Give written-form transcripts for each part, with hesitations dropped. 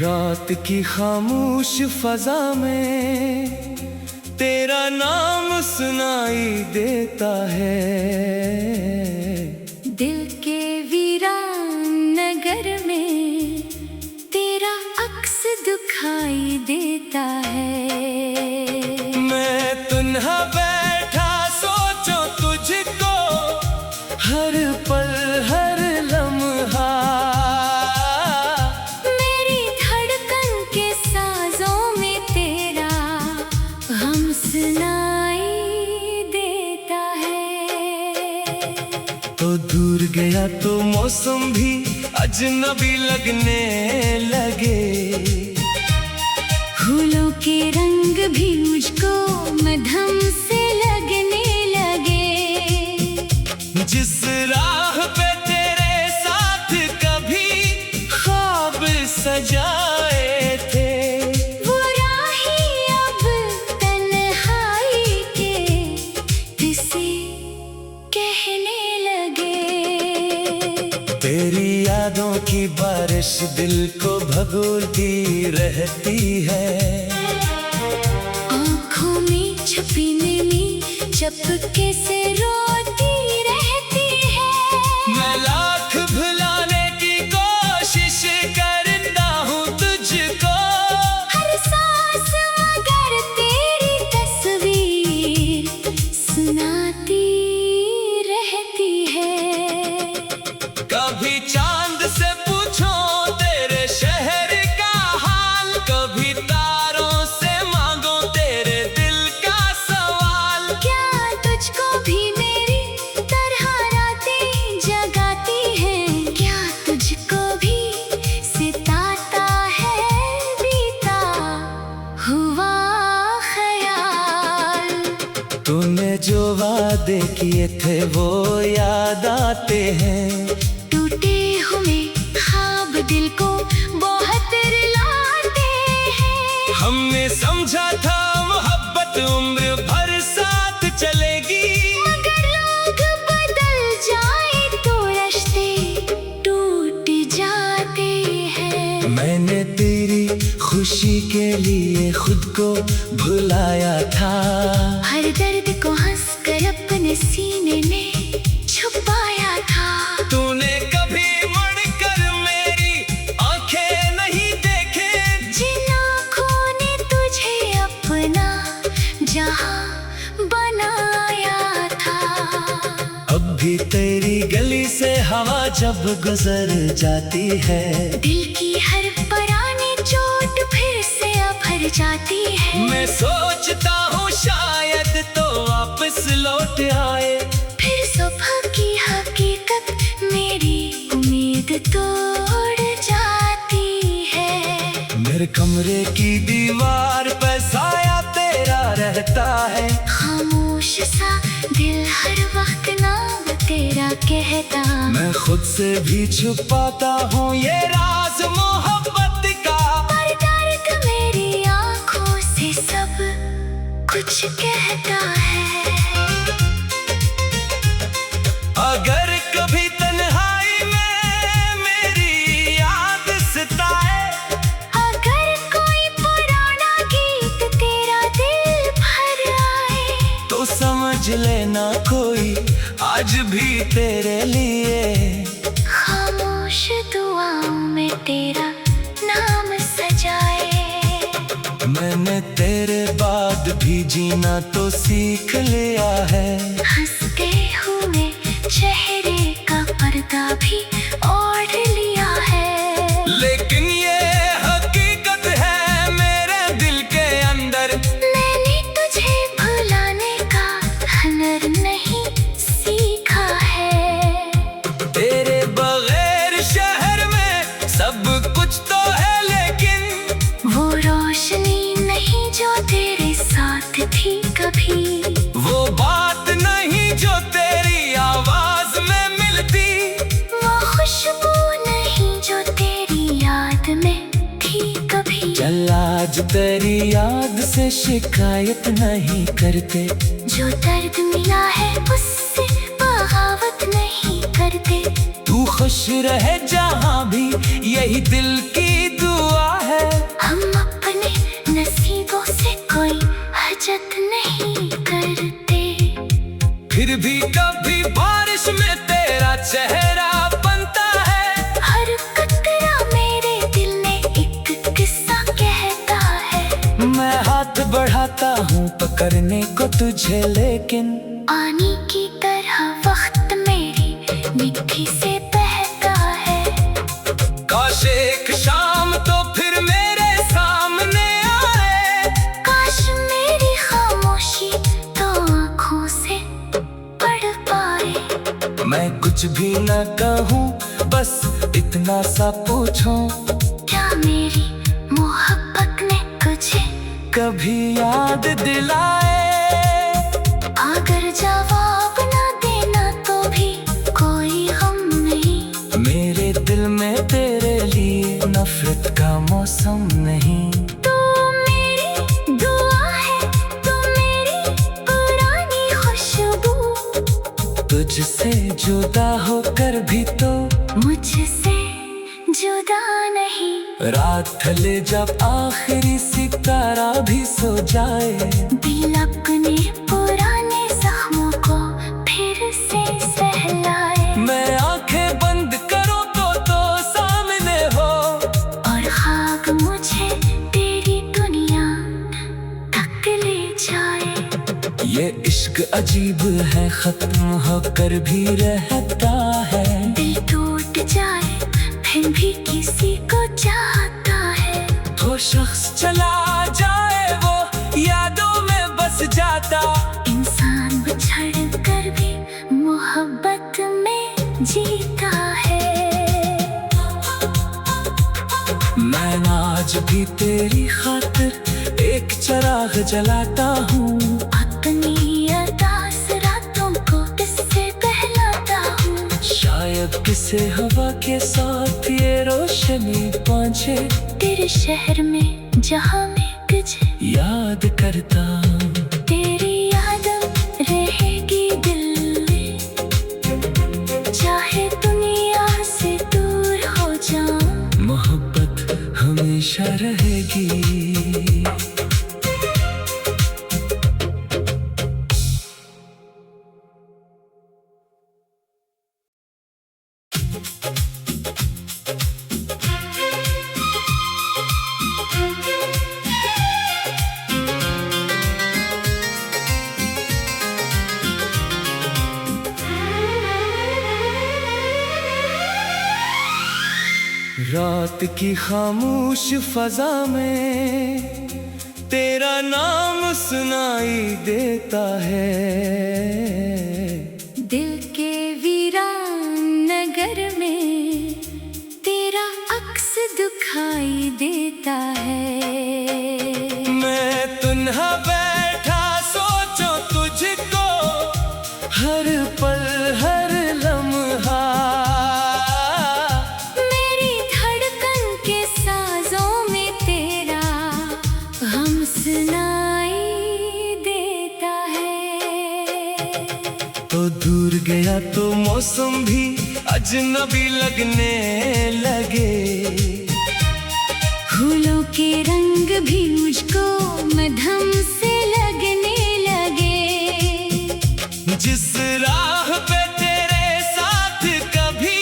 रात की खामोश फजा में तेरा नाम सुनाई देता है। दिल के वीरान नगर में तेरा अक्स दिखाई देता है। मैं तन्हा बैठा सोचो तुझको हर पल हर लम्हा। मेरी धड़कन के साजों में तेरा हम सुनाई देता है। तो दूर गया तो मौसम भी अजनबी लगने लगे। फूलों के रंग भी मुझको मधुम से लगने लगे। जिस राह पे तेरे साथ कभी ख्वाब सजाए थे, वो राही अब तन्हाई के किसे कहने लगे। तेरी यादों की बारिश दिल को भगोती रहती है। आँखों में छुपी नमी चपके से रोती रहती है। मैं लाख भुलाने की कोशिश करता हूँ तुझको, हर सांस मगर तेरी तस्वीर सुनाती रहती है। कभी चांद से पूछो तेरे शहर का हाल, कभी तारों से मांगो तेरे दिल का सवाल। क्या तुझको भी मेरी तरह रातें जगाती हैं? क्या तुझको भी सिताता है बीता हुआ ख्याल? तूने जो वादे किए थे वो याद आते हैं। टूटे हुए ख्वाब दिल को बहुत रुलाते हैं। हमने समझा था मोहब्बत उम्र भर साथ चलेगी, मगर लोग बदल जाए तो रिश्ते टूट जाते हैं। मैंने तेरी खुशी के लिए खुद को भुलाया था। हर दर्द को हंसकर अपने सीने में छुपाया था। तूने कभी मुड़कर मेरी आंखें नहीं देखे, जिन आँखों ने तुझे अपना जहां बनाया था। अब भी तेरी गली से हवा जब गुजर जाती है, दिल की हर पुरानी चोट फिर से भर जाती है। मैं सोचता हूँ शायद तो वापस लौट आए। फिर सुबह की हकीकत मेरी उम्मीद तोड़ जाती है। मेरे कमरे की दीवार पर साया तेरा रहता है। खामोश सा दिल हर वक्त नाम तेरा कहता। मैं खुद से भी छुपाता हूँ ये राज मोहब्बत का, पर दर्द मेरी आँखों से सब कुछ कहता है। अगर कभी तन्हाई में मेरी याद सताए, अगर कोई पुराना गीत तेरा दिल भर आए, तो समझ लेना कोई आज भी तेरे लिए खामोश दुआओं में तेरा नाम सजाए। मैंने तेरे बाद भी जीना तो सीख लिया है। हंसते हुए चेहरे का पर्दा भी ओढ़ लिया है। लेकिन ये हकीकत है मेरे दिल के अंदर, मैंने तुझे भुलाने का हुनर नहीं सीखा है। तेरे बगैर शहर में सब कुछ तो है, लेकिन वो रोशनी नहीं जो तेरे साथ थी कभी। वो बात नहीं जो तेरी आवाज में मिलती। वो तेरी याद से शिकायत नहीं करते, जो दर्द मिला है उससे बगावत नहीं करते। तू खुश रहे जहाँ भी यही दिल की दुआ है। हम अपने नसीबों से कोई हजत नहीं करते, फिर भी कभी बारिश में तेरा चेहरा बनता है। हर कतरा मेरे दिल में एक किस्सा कहता है। मैं हाथ बढ़ाता हूँ पकड़ने को तुझे, लेकिन पानी की तरह वक्त मेरी मिट्टी से बहता है। काश एक शाम तो फिर मेरे सामने आए, काश मेरी खामोशी तो आँखों से पढ़ पाए। मैं कुछ भी न कहूँ, बस इतना सा पूछूं, क्या मेरी मोहब्बत ने तुझे कभी याद दिलाए? अगर जवाब न देना तो भी कोई गम नहीं। मेरे दिल में तेरे लिए नफरत का मौसम नहीं। तू मेरी दुआ है, तू मेरी पुरानी खुशबू, तुझसे जुदा होकर भी तो मुझसे जुदा नहीं। रात ढले जब आखिरी सितारा भी सो जाए, दिल अपने पुराने जख्मों को फिर से सहलाए। मैं आंखें बंद करूं तो सामने हो, और ख्वाब मुझे तेरी दुनिया तक ले जाए। ये इश्क अजीब है, खत्म होकर भी रहता है। दिल टूट जाए फिर भी किसी को चाहता है। वो शख्स चला जाए वो यादों में बस जाता। इंसान बिछड़ कर भी मोहब्बत में जीता है। मैं आज भी तेरी खातिर एक चिराग जलाता हूँ, अपनी अरदास रातों को इससे बहलाता हूँ। शायद किसी हवा के साथ ये रोशनी पहुँचे, तेरे शहर में जहाँ मैं तुझे याद करता हूँ। तेरी याद रहेगी दिल में, चाहे दुनिया से दूर हो जाऊं। मोहब्बत हमेशा रहेगी। रात की खामोश फजा में तेरा नाम सुनाई देता है। दिल के वीरान नगर में तेरा अक्स दिखाई देता है। मैं तुन्हा बैठा सोचो तुझको, हर पल हर लम्हा। मेरी धड़कन के साजों में तेरा हम सुनाई देता है। तो दूर गया तो मौसम भी अजनबी लगने लगे, फूलों के रंग भी मुझको मधम से लगने लगे। जिस राह पे तेरे साथ कभी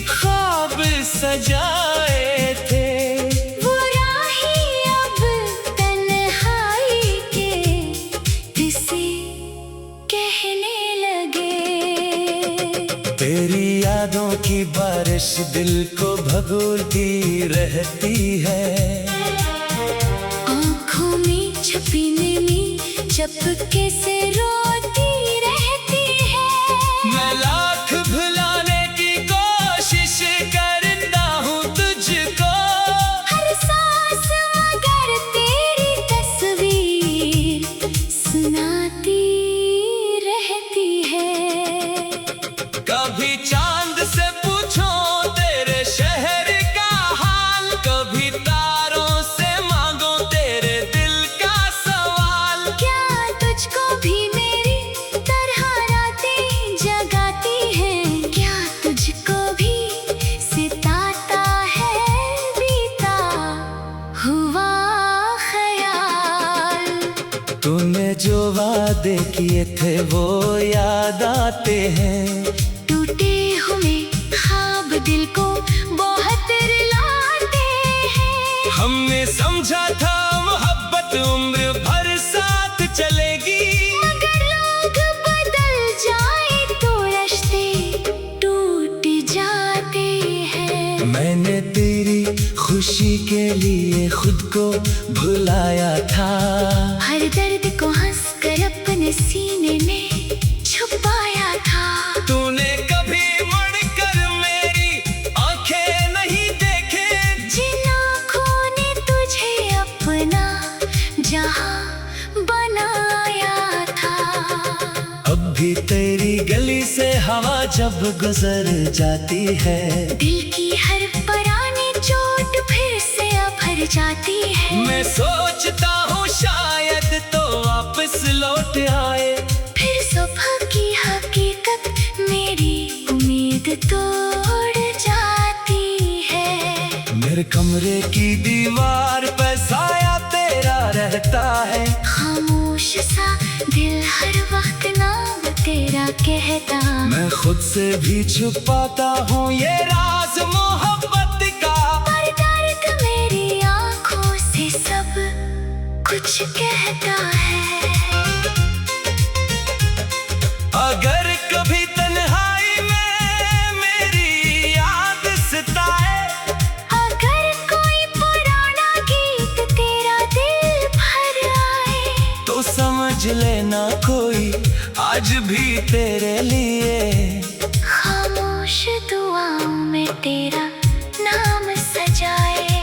ख्वाब सजाए थे, वो राही अब तन्हाई के किसी कहने लगे। तेरी यादों की बारिश दिल को भगोती रहती है। आँखों में छुपी नीली चपके से रोती रहती है। मैं लाख भुलाने की कोशिश करता हूँ तुझको, हर सांस मगर तेरी तस्वीर सुनाती रहती है। कभी चांद से पूछो तेरे शहर का हाल, कभी तारों से मांगो तेरे वादे किए थे वो याद आते हैं। टूटे हुए ख्वाब दिल को बहुत रुलाते हैं। हमने समझा था मोहब्बत उम्र भर साथ चलेगी, मगर लोग बदल जाए तो रिश्ते टूट जाते हैं। मैंने तेरी खुशी के लिए खुद को भुलाया था, हर दर्द को हंसकर अपने सीने में छुपाया था। तूने कभी मुड़कर मेरी आंखें नहीं देखे, जिन आँखों ने तुझे अपना जहां बनाया था। अब भी तेरी गली से हवा जब गुजर जाती है, दिल की हर पुरानी चोट फिर से भर जाती है। मैं सोचता हूँ शायद तो वापस लौट आए, फिर सुबह की हकीकत मेरी उम्मीद तोड़ जाती है। मेरे कमरे की दीवार पर साया तेरा रहता है, खामोश सा दिल हर वक्त नाम तेरा कहता। मैं खुद से भी छुपाता हूँ ये राज मोहब्बत का, पर दर्द मेरी आँखों से सब कुछ कहता है। अगर कभी तन्हाई में मेरी याद सताए, अगर कोई पुराना गीत तेरा दिल भर आए, तो समझ लेना कोई आज भी तेरे लिए खामोश दुआओं में तेरा नाम सजाए।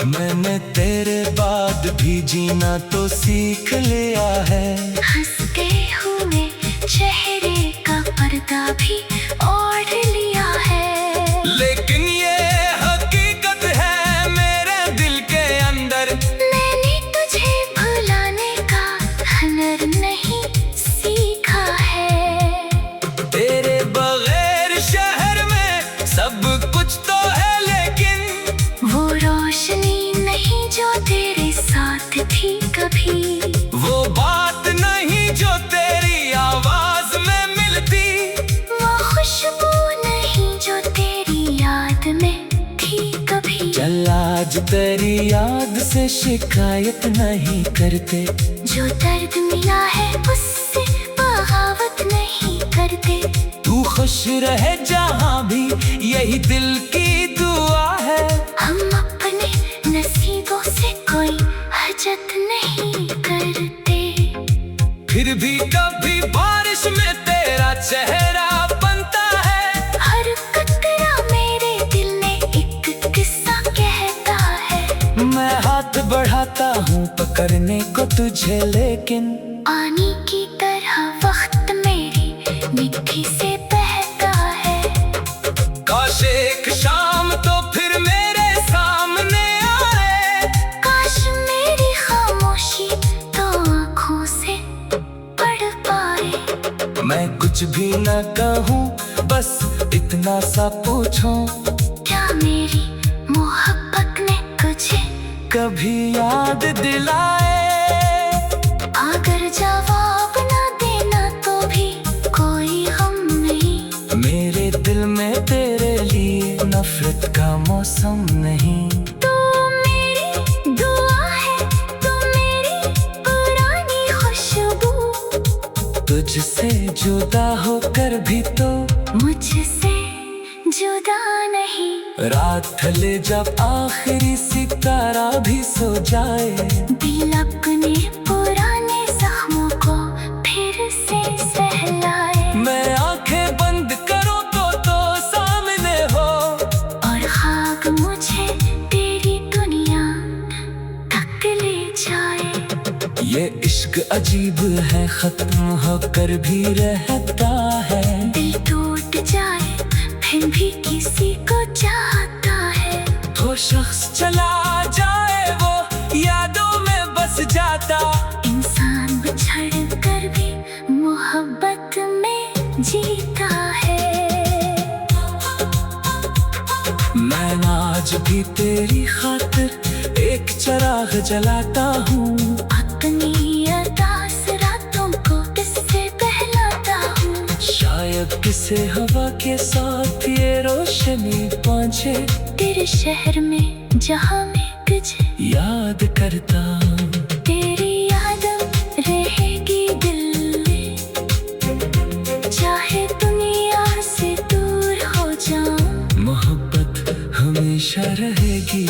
मैंने तेरे बाद भी जीना तो सीख लिया है, हंसते हुए चेहरे का पर्दा भी ओढ़ लिया है। लेकिन ये हकीकत है मेरे दिल के अंदर, मैंने तुझे भुलाने का हुनर नहीं सीखा है। तेरे बगैर शहर में सब कुछ तो है, लेकिन वो रोशनी नहीं जो तेरे साथ थी कभी, वो बात नहीं जो तेरी आवाज में मिलती, वो खुशबू नहीं जो तेरी याद में थी कभी। चल आज तेरी याद से शिकायत नहीं करते, जो दर्द मिला है उससे बगावत नहीं करते। तू खुश रहे जहाँ भी यही दिल की दुआ है। हम अपने नसीबों से कोई हजत नहीं करते, फिर भी कभी बारिश में तेरा चेहरा बनता है, हर कतरा मेरे दिल में एक किस्सा कहता है। मैं हाथ बढ़ाता हूँ पकड़ने को तुझे, लेकिन पानी की तरह वक्त मेरी मिट्टी से बहता है। काश एक शाम तो फिर मेरे सामने आए, काश मेरी खामोशी तो आँखों से पढ़ पाए। मैं कुछ भी न कहूँ बस इतना सा पूछूं, क्या मेरी मोहब्बत ने तुझे कभी याद दिलाए। अगर जवाब ना देना तो भी कोई गम नहीं, मेरे दिल में तेरे लिए नफरत का मौसम नहीं। तू मेरी दुआ है, तू मेरी पुरानी खुशबू, तुझसे जुदा होकर भी तो मुझसे जुदा नहीं। रात ढले जब आखिरी सितारा भी सो जाए, दिल अपने पुराने जख्मों को फिर से सहलाए। मैं आंखें बंद करूं तो सामने हो, और खाक मुझे तेरी दुनिया तक ले जाए। ये इश्क अजीब है खत्म होकर भी रहता है, दिल टूट जाए फिर भी किसी को चाहता है। वो शख्स चला जाए वो यादों में बस जाता, इंसान बिछड़ कर भी मोहब्बत में जीता है। मैं आज भी तेरी खातिर एक चिराग जलाता हूँ, अपनी अरदास रातों महक से हवा के साथ ये रोशनी पहुंचे तेरे शहर में जहाँ मैं तुझे याद करता हूँ। तेरी याद रहेगी दिल में, चाहे दुनिया से दूर हो जाऊं। मोहब्बत हमेशा रहेगी।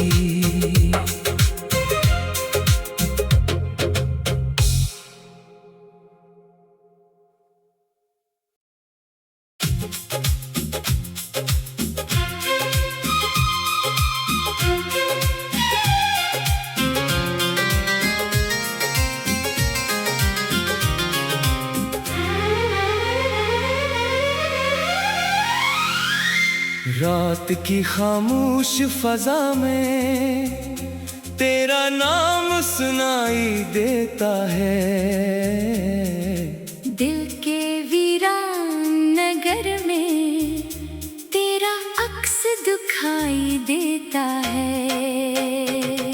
रात की खामोश फजा में तेरा नाम सुनाई देता है। दिल के वीरान नगर में तेरा अक्स दिखाई देता है।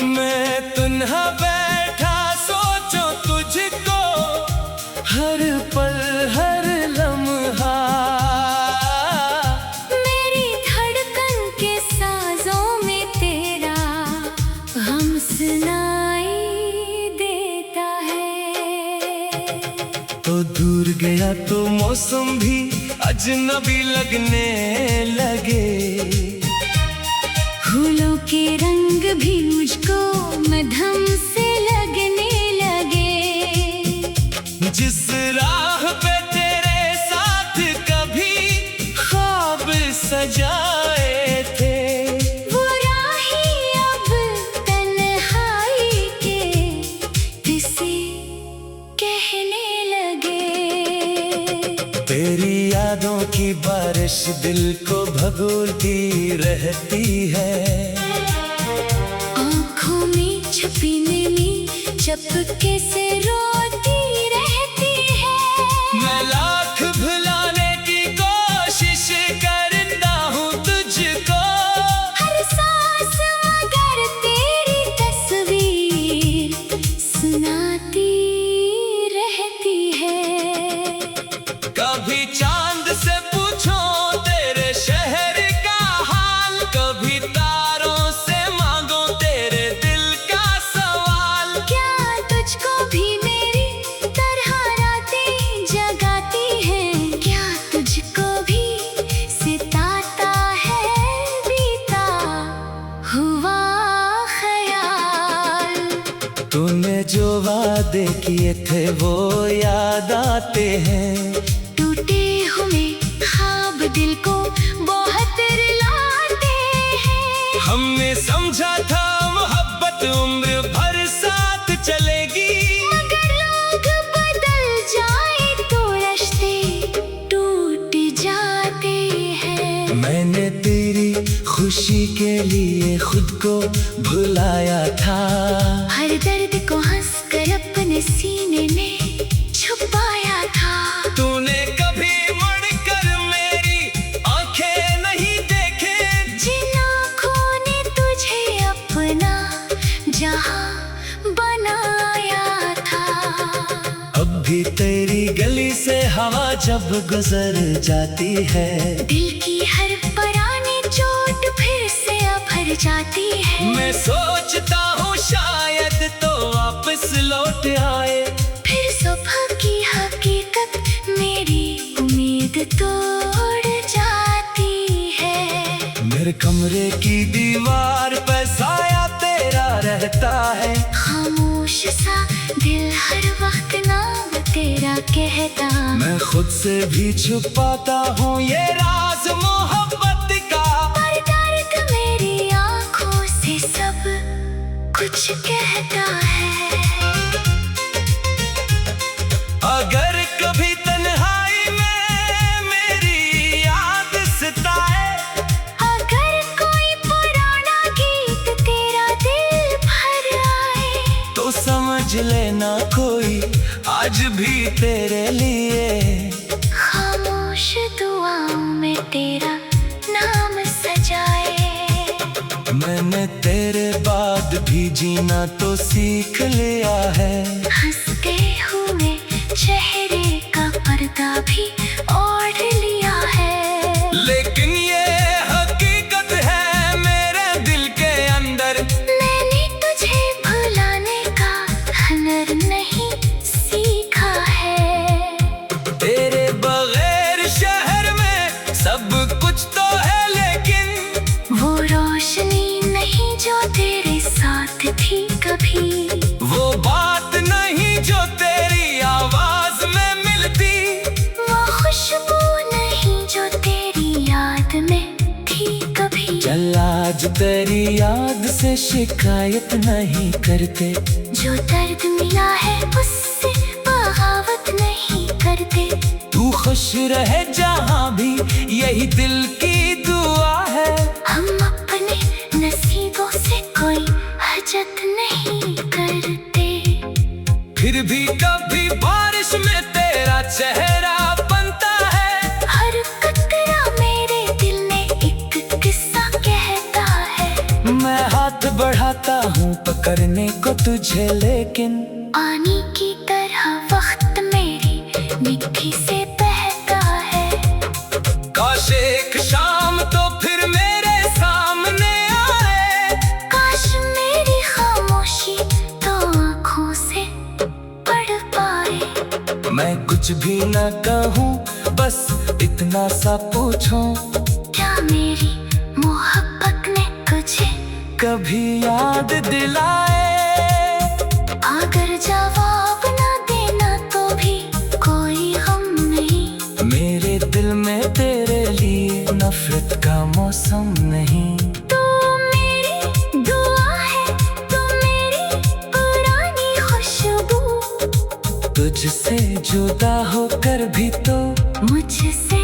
मैं तन्हा बैठा सोचो तुझको हर पल हर लम्हा। मेरी धड़कन के साजों में तेरा हम सुनाई देता है। तो दूर गया तो मौसम भी अजनबी लगने लगे। फूलों के रंग भी मुझको मधुम से लगने लगे। जिस राह पे तेरे साथ कभी ख्वाब सजाए थे, वो राही अब तन्हाई के किसी कहने लगे। तेरी यादों की बारिश दिल को भगोती रहती है। आँखों में छुपी नमी चपके से रोती रहती है। मैं लाख भुलाने की कोशिश करता हूँ तुझको, हर सांस मगर तेरी तस्वीर सुनाती रहती है। कभी चांद से पूछो तेरे शहर का हाल, कभी तारों से मांगो तेरे दिल का सवाल। क्या तुझको भी मेरी तरह रातें जगाती हैं? क्या तुझको भी सिताता है बीता हुआ ख्याल? तूने जो वादे किए थे वो याद आते हैं। टूटे हुए ख्वाब दिल को बहुत रुलाते हैं। हमने समझा था मोहब्बत उम्र भर साथ चलेगी, मगर लोग बदल जाए तो रिश्ते टूट जाते हैं। मैंने तेरी खुशी के लिए खुद को भुलाया था। हर दर्द को हंसकर अपने सीने में छुपाया था। तूने कभी मुड़कर मेरी आंखें नहीं देखे, जिन आँखों ने तुझे अपना जहां बनाया था। अब भी तेरी गली से हवा जब गुजर जाती है, दिल की हर पुरानी चोट फिर से भर जाती है। मैं सोचता हूँ शायद तो वापस लौट आए। फिर सुबह की हकीकत मेरी उम्मीद तोड़ जाती है। मेरे कमरे की दीवार पे साया तेरा रहता है। खामोश सा दिल हर वक्त नाम तेरा कहता। मैं खुद से भी छुपाता हूँ ये राज मोहब्बत का, पर दर्द मेरी आँखों से सब कुछ कहता है। अगर कभी तन्हाई में मेरी याद सताए, अगर कोई पुराना गीत तेरा दिल भर आए, तो समझ लेना कोई आज भी तेरे लिए खामोश दुआओं में तेरा नाम सजाए। मैंने तेरे बाद भी जीना तो सीख लिया है। हंसते हुए चेहरे का पर्दा भी ओढ़ लिया आज तेरी याद से शिकायत नहीं करते, जो दर्द मिला है उससे बगावत नहीं करते। तू खुश रहे जहाँ भी यही दिल की दुआ है। हम अपने नसीबों से कोई हजत नहीं करते, फिर भी कभी बारिश में तेरा चेहरा बनता है। हर कतरा मेरे दिल में एक किस्सा कहता है। मैं हाथ बढ़ाता हूँ पकड़ने को तुझे, लेकिन पानी की तरह वक्त मेरी निगाह से बहता है। काश एक शाम तो फिर मेरे सामने आए, काश मेरी खामोशी तो आँखों से पढ़ पाए। मैं कुछ भी न कहूँ, बस इतना सा पूछूं, क्या मेरी मोहब्बत ने तुझे कभी याद दिलाए? अगर जवाब न देना तो भी कोई गम नहीं। मेरे दिल में तेरे लिए नफरत का मौसम नहीं। तू मेरी दुआ है, तू मेरी पुरानी खुशबू, तुझसे जुदा होकर भी तो मुझसे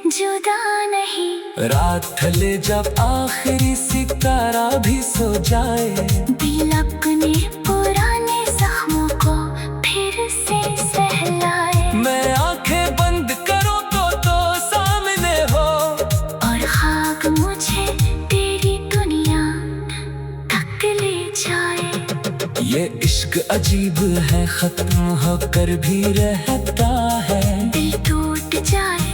जुदा नहीं। रात ढले जब आखिरी सितारा भी सो जाए, दिल अपने पुराने जख्मों को फिर से सहलाए। मैं आंखें बंद करूं तो सामने हो, और खाक मुझे तेरी दुनिया तक ले जाए। ये इश्क अजीब है, खत्म होकर भी रहता है। दिल टूट जाए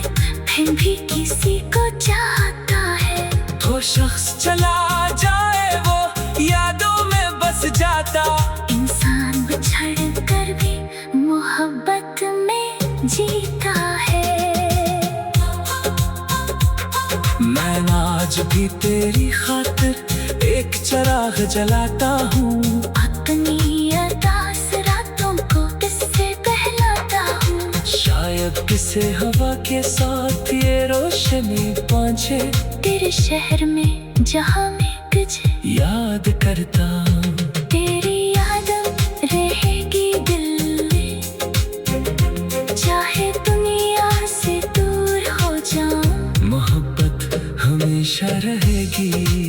फिर भी किसी को चाहता है। वो शख्स चला जाए वो यादों में बस जाता। इंसान बिछड़ कर भी मोहब्बत में जीता है। मैं आज भी तेरी खातिर एक चिराग जलाता हूँ, अपनी अरदास रातों को किससे बहलाता हूँ। शायद किसी हवा के साथ ये रोशनी पहुँचे, तेरे शहर में जहाँ मैं तुझे याद करता हूँ। तेरी याद रहेगी दिल में, चाहे दुनिया से दूर हो जाऊं। मोहब्बत हमेशा रहेगी।